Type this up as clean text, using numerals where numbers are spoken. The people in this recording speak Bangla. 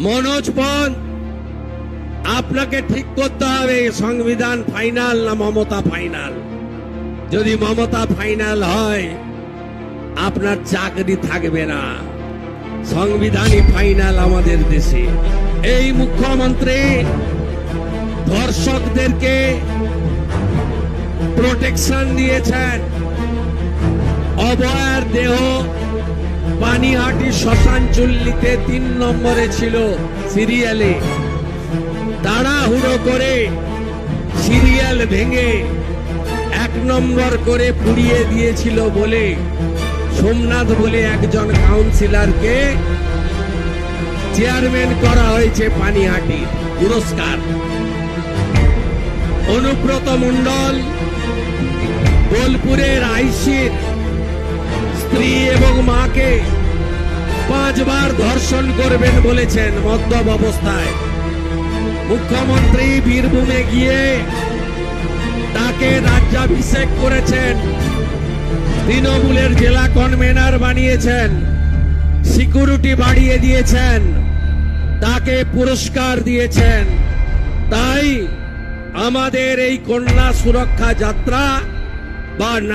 মনোজ পন্থ, আপনাকে ঠিক করতে হবে সংবিধান ফাইনাল না মমতা ফাইনাল। যদি মমতা ফাইনাল হয় আপনার চাকরি থাকবে না, সংবিধানই ফাইনাল আমাদের দেশে। এই মুখ্যমন্ত্রী ধর্ষকদেরকে প্রোটেকশন দিয়েছেন। অভয়ার দেহ পানিহাটি শ্মশান চুল্লিতে 3 নম্বরে ছিল সিরিয়ালে, তাড়াহুড়ো করে সিরিয়াল ভেঙে 1 নম্বর করে পুড়িয়ে দিয়েছিল বলে সোমনাথ বলে একজন কাউন্সিলরকে চেয়ারম্যান করা হয়েছে পানিহাটি পুরস্কার। অনুব্রত মণ্ডল বোলপুরের আইসির স্ত্রী এবং মাকে 5 বার ধর্ষণ করবেন বলেছেন মদ্যপ অবস্থায়। মুখ্যমন্ত্রী বীরভূমে গিয়ে তাকে রাজ্যাভিষেক করেছেন, তৃণমূলের জেলা কনভেনার বানিয়েছেন, সিকিউরিটি বাড়িয়ে দিয়েছেন, তাকে পুরস্কার দিয়েছেন। তাই আমাদের এই কন্যা সুরক্ষা যাত্রা বা